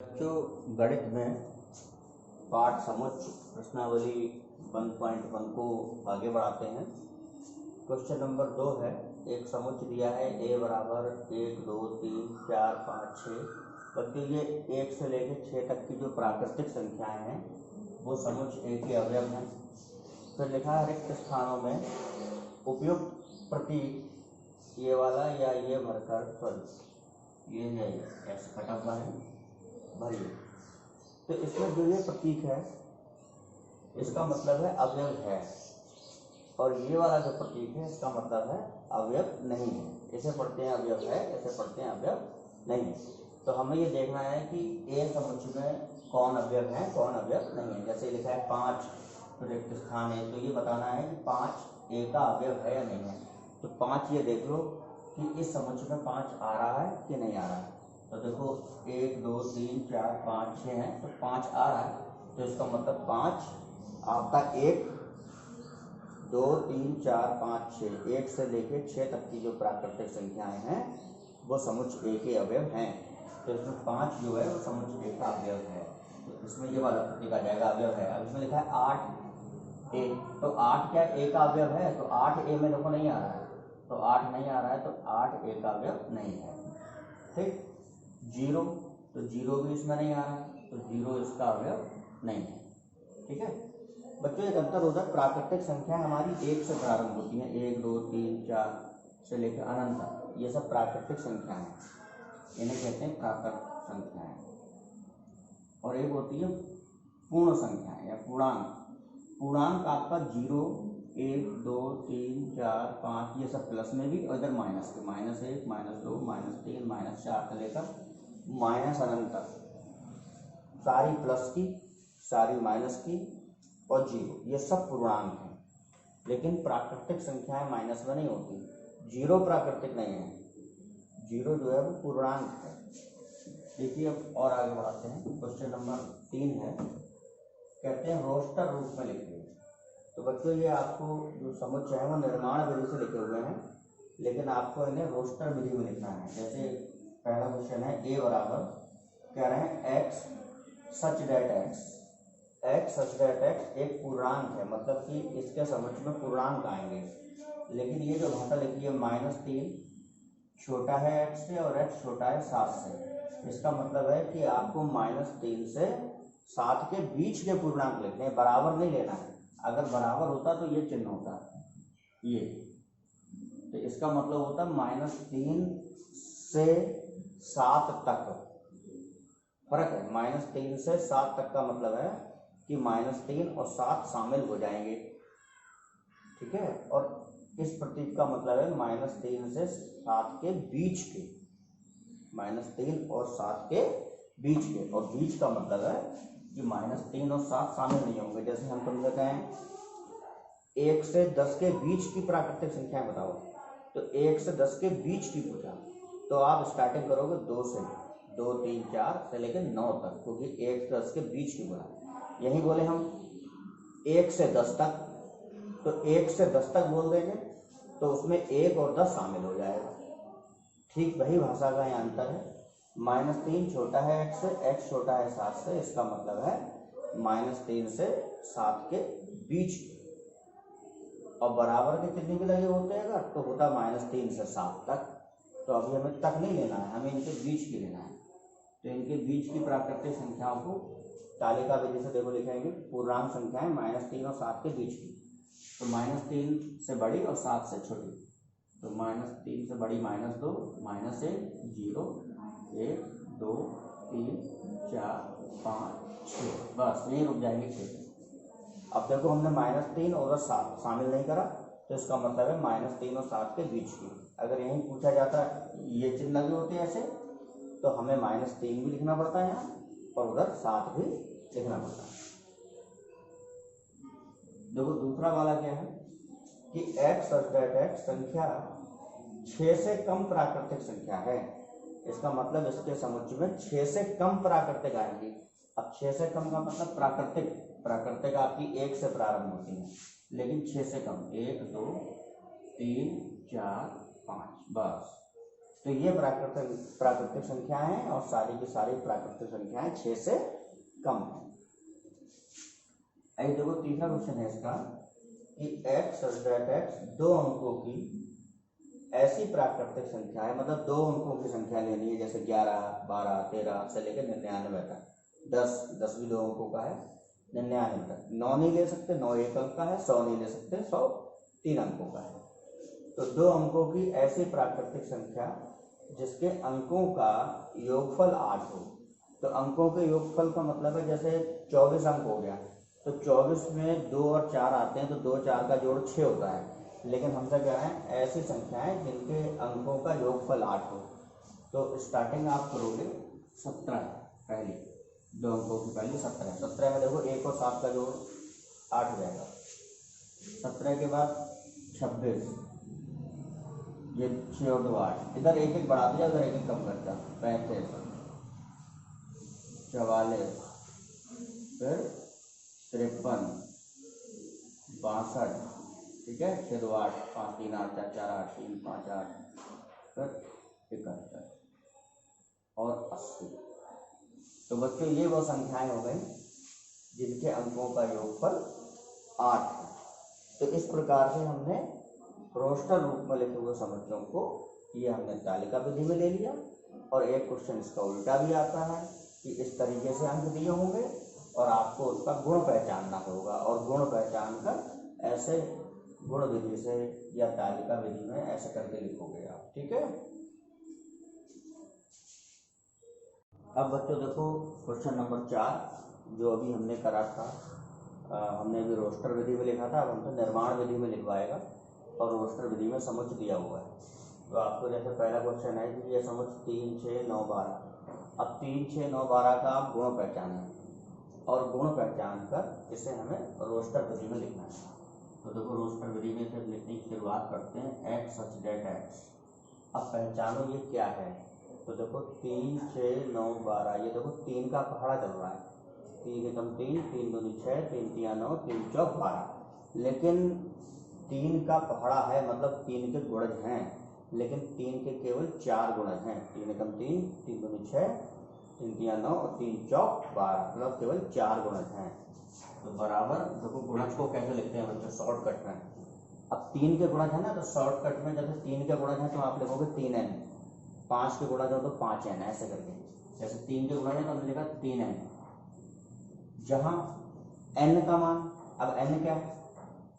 जो गणित में पाठ समुच्चय प्रश्नावली 1.1 को आगे बढ़ाते हैं। क्वेश्चन नंबर 2 है। एक समुच्चय दिया है a बराबर 1 2 3 4 5 6। बल्कि ये 1 से लेकर 6 तक की जो प्राकृतिक संख्याएं हैं वो समुच्चय a के अवयव हैं। फिर लिखा है रिक्त स्थानों में उपयुक्त प्रतीक ये वाला या ये भरकर ये है ऐसे कटा हुआ है भरिए। तो इसमें जो ये प्रतीक है इसका मतलब है अवयव है, और ये वाला जो प्रतीक है इसका मतलब है अवयव नहीं है। इसे पढ़ते हैं अवयव है, इसे पढ़ते हैं अवयव नहीं है। तो हमें ये देखना है कि ए समुच्चय में कौन अवयव है कौन अवयव नहीं है। जैसे लिखा है 5 रिक्त स्थान है, तो ये बताना है कि 5 ए का अवयव है या नहीं है। तो 5 ये देख लो कि इस समुच्चय में 5 आ रहा है कि नहीं आ रहा है। तो देखो 1 2 3 4 5 6 है, तो 5 आ रहा है। तो इसका मतलब 5 आपका 1 2 3 4 5 6 1 से लेके 6 तक की जो प्राकृतिक संख्याएं हैं वो समुच्चय ए के अवयव हैं। तो इसमें 5 जो है वो समुच्चय ए का अवयव है। तो इसमें ये वाला प्रतीक आ जाएगा अवयव है। अब इसमें लिखा है 8 ए, तो 8 क्या ए का अवयव है? तो 8 ए में देखो नहीं आ रहा है, तो 8 नहीं आ रहा है, तो 8 ए का अवयव नहीं है। ठीक। 0, तो 0 भी इसमें नहीं आ रहा है, तो 0 इसका अवयव नहीं है। ठीक है बच्चों, एक अंतर होता है। प्राकृतिक संख्या हमारी 1 से प्रारंभ होती हैं, 1 2 3 4 से लेकर अनंत तक। ये सब प्राकृतिक संख्या है, इन्हें कहते हैं प्राकृतिक संख्याएं। और एक होती है पूर्ण संख्याएं या पूर्णांक। पूर्णांक आपका 0 1 2 3 4 5 ये सब प्लस में भी, और इधर माइनस के -1 -2 -3 -4 से लेकर माइनस अनंत तक, सारी प्लस की सारी माइनस की और 0, ये सब पूर्णांक हैं। लेकिन प्राकृतिक संख्याएं माइनस में नहीं होती। 0 प्राकृतिक नहीं है, 0 जो है वो पूर्णांक है। देखिए अब और आगे बढ़ाते हैं। क्वेश्चन नंबर 3 है, कहते हैं रोस्टर रूप में लिखिए। तो बच्चों ये आपको जो समुच्चय है वो निर्माण विधि से लिखे हुए हैं, लेकिन आपको इन्हें रोस्टर विधि में लिखना है। जैसे पहला क्वेश्चन है ए बराबर, कह रहे हैं x सच डेट x एक पूर्णांक है, मतलब कि इसके समुच्चय में पूर्णांक आएंगे। लेकिन ये जो भाषा लिखी है -3 छोटा है x से और x छोटा है 7 से। इसका मतलब है कि आपको -3 से 7 के बीच के पूर्णांक लिखने हैं, बराबर नहीं लेना है। अगर बराबर होता तो ये चिन्ह होता ये, तो इसका मतलब होता -3 से 7 तक फर्क है। -3 से 7 तक का मतलब है कि -3 और 7 शामिल हो जाएंगे। ठीक है, और इस प्रतीक का मतलब है -3 से 7 के बीच के, -3 और 7 के बीच के, और बीच का मतलब है कि -3 और 7 शामिल नहीं होंगे। जैसे हम तुमसे कहें 1 से 10 के बीच की प्राकृतिक संख्या बताओ, तो 1 से 10 के बीच की पूछा तो आप स्टार्टिंग करोगे 2 से, 2 3 4 से लेकर 9 तक, क्योंकि 1 से 10 के बीच की बोला। यही बोले हम 1 से 10 तक, तो 1 से 10 तक बोल देंगे तो उसमें 1 और 10 शामिल हो जाएगा। ठीक वही भाषा का यहाँ अंतर है। -3 छोटा है x से, x छोटा है 7 से। इसका मतलब है -3 से 7 के बीच, और बराबर के कितने के लगे होते हैं अगर, तो होता -3 से 7 तक। तो अभी हमें तक नहीं लेना है, हमें इनके बीच की लेना है। तो इनके बीच की प्राकृतिक संख्याओं को तालिका विधि से देखो लिखेंगे। पूर्णांक संख्याएं -3 और 7 के बीच की, तो -3 से बड़ी और 7 से छोटी। तो -3 से बड़ी -2 -1 0 1 2 3 4 5 6, बस यहीं रुक जाएंगे 6 पे। अब देखो हमने -3 और 7 शामिल नहीं करा, तो इसका मतलब है -3 और 7 के बीच की। अगर यहीं पूछा जाता ये चिन्ह लगे होते ऐसे, तो हमें -3 भी लिखना पड़ता है यहाँ, और उधर 7 भी लिखना पड़ता है। देखो दूसरा वाला क्या है कि x संख्या 6 से कम प्राकृतिक संख्या है। इसका मतलब इसके समुच्चय में 6 से कम प्राकृतिक आएंगी। अब 6 से कम का मतलब प्राकृतिक आपकी 1 से प्रारंभ होती है, लेकिन 6 से कम 1 2 3 4 5 बस। तो ये प्राकृतिक संख्या है और सारी की सारी प्राकृतिक संख्याएं 6 से कम है। आई देखो तीसरा क्वेश्चन है इसका कि x सब्ट्रैक्ट x 2 अंकों की ऐसी प्राकृतिक संख्या है, मतलब 2 अंकों की संख्या लेनी है, जैसे 11, 12, 13 से लेकर 99 तक। 10 भी 2 अंकों का है, 99 तक 9 नहीं ले सकते, 9 एक अंक का है, 100 नहीं ले सकते, 100 3 अंकों का है। तो 2 अंकों की ऐसी प्राकृतिक संख्या जिसके अंकों का योगफल 8 हो। तो अंकों के योगफल का मतलब है जैसे 24 अंक हो गया, तो 24 में 2 और 4 आते हैं, तो 2 4 का जोड़ 6 होता है। लेकिन हमसे कह रहे हैं ऐसी संख्याएं जिनके अंकों का योगफल 8 हो। तो स्टार्टिंग आप करोगे 17, पहली 2 अंकों की पहली 17 में देखो 1 और 7 का जोड़ 8 हो जाएगा। 17 के बाद 26, ये 6 और 2 8, इधर एक एक बढ़ाते जाओ, उधर एक एक कम करता। 35, 44, फिर 53, 62, ठीक है, 6 2 8, 5 3 8 4 4 8 3 5 8, फिर 71 और 80। तो बच्चों ये वो संख्याएं हो गई जिनके अंकों का योगफल 8 है। तो इस प्रकार से हमने रोस्टर रूप में लिखे हुए समुच्चयों को ये हमने तालिका विधि में ले लिया। और एक क्वेश्चन इसका उल्टा भी आता है कि इस तरीके से अंक दिए होंगे और आपको उसका गुण पहचानना होगा, और गुण पहचान कर ऐसे गुण विधि से या तालिका विधि में ऐसे करके लिखोगे आप, ठीक है। अब बच्चों देखो क्वेश्चन नंबर 4 जो अभी हमने करा था, हमने अभी रोस्टर विधि में लिखा था, अब हम तो निर्माण विधि में लिखवाएगा और रोस्टर विधि में समुच्च दिया हुआ है। तो आपको जैसे पहला क्वेश्चन है कि ये समुच्च 3 6 9 12। अब 3 6 9 12 का आप गुण पहचानें और गुण पहचान कर इसे हमें रोस्टर विधि में लिखना है। तो देखो रोस्टर विधि में फिर लिखने की शुरुआत करते हैं x सच डेट x। अब पहचानो ये क्या है। तो देखो 3 6 9 12, ये देखो 3 का पहाड़ा चल रहा है, 3 एकम 3, 3 दूनी 6, 3 तिया 9, 3 चौक 12। लेकिन 3 का पहाड़ा है मतलब 3 के गुणज हैं, लेकिन 3 के केवल 4 गुणज हैं। 3 एकम 3, 3 दूनी 6, 3 तिया 9 और 3 चौक 12, मतलब केवल 4 गुणज हैं। तो बराबर देखो गुणज को कैसे लिखते हैं बच्चों, शॉर्टकट में। अब 3 के गुणज है ना, तो शॉर्टकट में जैसे 3 के गुणज है तो आप लिखोगे 3n, 5 के गुणज हो तो 5n, ऐसे करके। जैसे 3 के गुणज है तो हमने लिखा 3n, जहां n का मान, अब n क्या है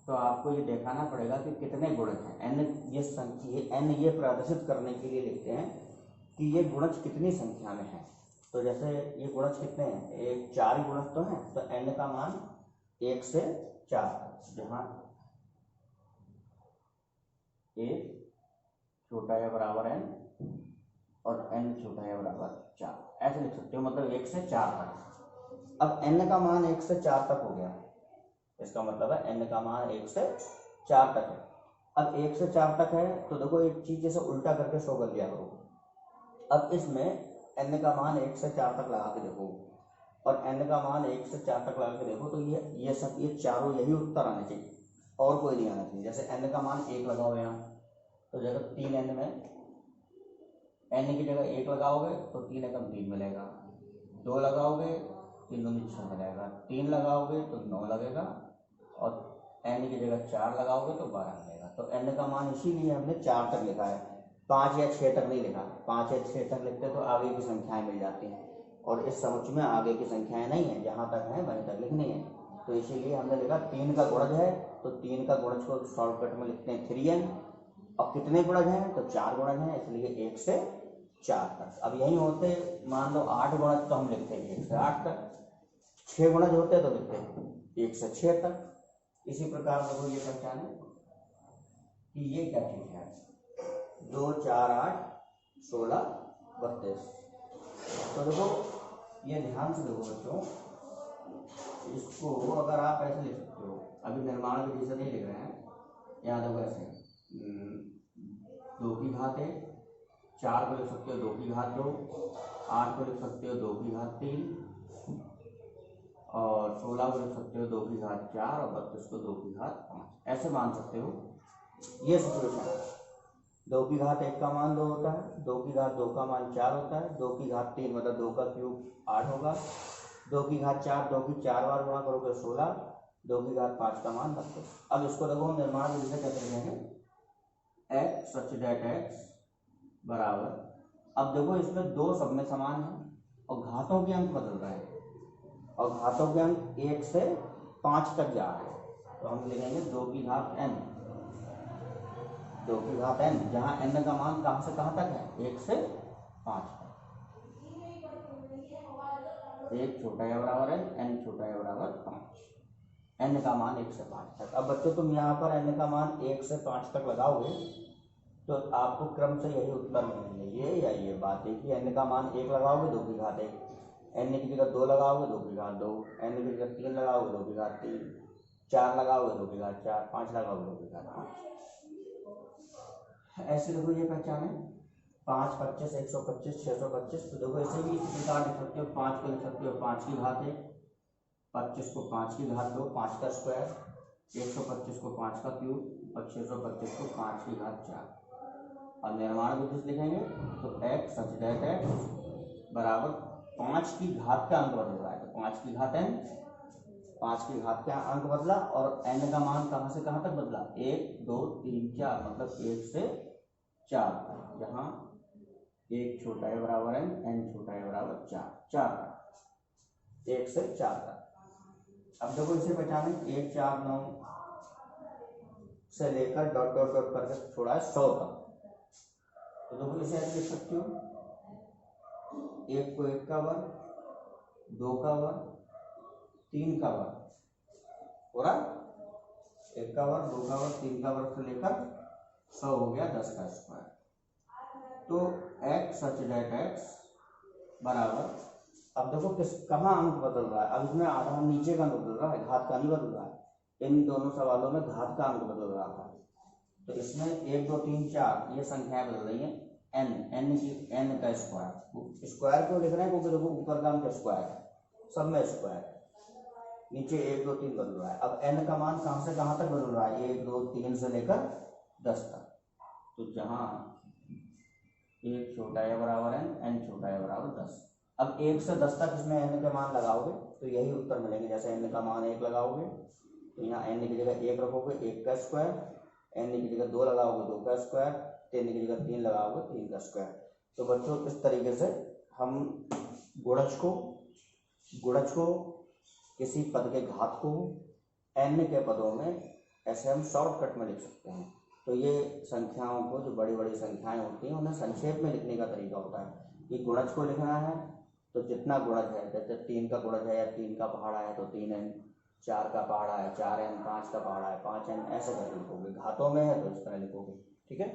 तो आपको ये दिखाना पड़ेगा कि कितने गुणज हैं। n ये संख्या, n ये प्रदर्शित करने के लिए लिखते हैं कि ये गुणज कितनी संख्या में है। तो जैसे ये गुणज कितने हैं, एक 4 ही गुणज तो हैं, तो n का मान 1 से 4, जहाँ a छोटा है बराबर n और n छोटा है बराबर 4, ऐसे लिख सकते हो, मतलब 1 से 4 तक। अब n का मान 1 से 4 तक हो गया, इसका मतलब है n का मान 1 से 4 तक है। अब 1 से 4 तक है तो देखो एक चीज जैसे उल्टा करके शो कर दिया करो। अब इसमें n का मान 1 से 4 तक लगा के देखो और n का मान 1 से 4 तक लगा के देखो, तो ये सब ये चारों यही उत्तर आने चाहिए और कोई नहीं आना चाहिए। जैसे n का मान 1 लगाओ यहाँ, तो जगह 3n में n की जगह 1 लगाओगे तो 3 एकम 3 मिलेगा, 2 लगाओगे 3 दूनी 6 मिलेगा, 3 लगाओगे तो 9 लगेगा और n की जगह 4 लगाओगे तो 12 मिलेगा। तो n का मान इसीलिए हमने 4 तक लिखा है, 5 या 6 तक नहीं लिखा। 5 या 6 तक लिखते तो आगे की संख्याएं मिल जाती हैं, और इस समुच्चय में आगे की संख्याएं नहीं है, जहां तक है वहीं तक लिखनी है। तो इसीलिए हमने लिखा 3 का गुणज है, तो 3 का गुणज को शॉर्टकट में लिखते हैं 3n, और कितने गुणज हैं तो 4 गुणज हैं, इसलिए 1 से 4 तक। अब यही होते मान लो 8 गुणज तो हम लिखते हैं 1 से 8 तक, 6 गुणज होते तो लिखते हैं 1 से 6 तक। इसी प्रकार देखो ये पहचाने कि ये क्या चीज है, 2 4 8 16 32। तो देखो ये ध्यान से देखो बच्चों, इसको अगर आप ऐसे लिख सकते हो, अभी निर्माण विधि से नहीं लिख रहे हैं, यहाँ देखो ऐसे 2 की घात 1, 4 को लिख सकते हो 2 की घात 2, 8 को लिख सकते हो 2 की घात 3, और 16 को लिख सकते हो 2 की घात 4 और 32 को 2 की घात 5, ऐसे मान सकते हो। ये सिचुएशन है, 2 की घात 1 का मान 2 होता है, 2 की घात 2 का मान 4 होता है, 2 की घात 3 मतलब 2 का क्यूब 8 होगा, 2 की घात 4 2 की 4 बार गुणा करोगे 16, 2 की घात 5 का मान 32। अब इसको देखो निर्माण विधि से कैसे लिखेंगे, x सच दैट x बराबर, अब देखो इसमें दो सब में समान है और घातों के अंक बदल रहे हैं और घातों के अंक 1 से 5 तक जा रहे हैं, तो हम लिखेंगे 2 की घात n, 2 की घात n, जहाँ n का मान कहाँ से कहाँ तक है, 1 से 5 तक, 1 छोटा या बराबर n, n छोटा या बराबर 5, n का मान 1 से 5 तक। अब बच्चों तुम यहाँ पर n का मान 1 से 5 तक लगाओगे तो आपको क्रम से यही उत्तर मिलेंगे, ये या ये बात है कि n का मान 1 लगाओगे 2 की घात 1, n की जगह 2 लगाओगे 2 की घात 2, n की जगह 3 लगाओगे 2 की घात 3, 4 लगाओगे 2 की घात 4, 5 लगाओगे 2 की घात 5। ऐसे देखो ये पहचान है 5 25 125 625, तो देखो इसे भी इसी प्रकार लिख सकते हो, 5 को लिख सकते हो 5 की घात 1, 25 को 5 की घात 2, 5 का स्क्वायर, 125 को 5 का क्यूब और 625 को 5 की घात 4। अब निर्माण विधि से लिखेंगे तो x सच दैट x बराबर 5 की घात का अंक बदल रहा है, तो 5 की घात n, 5 की घात का अंक बदला और n का मान कहाँ से कहाँ तक बदला, 1 2 3 4, मतलब 1 से 4 तक, जहाँ 1 छोटा है बराबर n, n छोटा है बराबर 4, 4 तक, 1 से 4 तक। अब देखो इसे पहचाने 1 4 9 से लेकर डॉट डॉट डॉट करके छोड़ा है 100 तक, तो देखो इसे ऐसे लिख सकते हो, 1 को 1 का वर्ग, 2 का वर्ग, 3 का वर्ग, पूरा 1 का वर्ग 2 का वर्ग 3 का वर्ग से लेकर 100 हो गया 10 का स्क्वायर। तो x सच दैट x बराबर, अब देखो किस कहाँ अंक बदल रहा है, अब इसमें आधा नीचे का बदल रहा है, घात का नहीं बदल रहा है, इन दोनों सवालों में घात का अंक बदल रहा था, तो इसमें 1 2 3 4 ये संख्याएं बदल रही हैं, n का स्क्वायर, स्क्वायर क्यों लिख रहे हैं, क्योंकि देखो ऊपर का अंक स्क्वायर है, सब में स्क्वायर, नीचे 1 2 3 बदल रहा है। अब n का मान कहाँ से कहाँ तक बदल रहा है, 1 2 3 से लेकर 10 तक, तो जहाँ 1 छोटा है बराबर n छोटा है बराबर 10। अब 1 से 10 तक इसमें n के मान लगाओगे तो यही उत्तर मिलेंगे, जैसे n का मान 1 लगाओगे तो यहाँ n की जगह 1 रखोगे 1 का स्क्वायर, n की जगह 2 लगाओगे 2 का स्क्वायर, 3 की जगह 3 लगाओगे 3 का स्क्वायर। तो बच्चों इस तरीके से हम गुणज को किसी पद के घात को n के पदों में ऐसे हम शॉर्टकट में लिख सकते हैं। तो ये संख्याओं को, जो बड़ी बड़ी संख्याएं होती हैं उन्हें संक्षेप में लिखने का तरीका होता है कि गुणज को लिखना है तो जितना गुणज है, जैसे 3 का गुणज है या 3 का पहाड़ा है तो 3n, 4 का पहाड़ा है 4n, 5 का पहाड़ा है 5n, ऐसे करके लिखोगे, घातों में है तो इस तरह लिखोगे, ठीक है।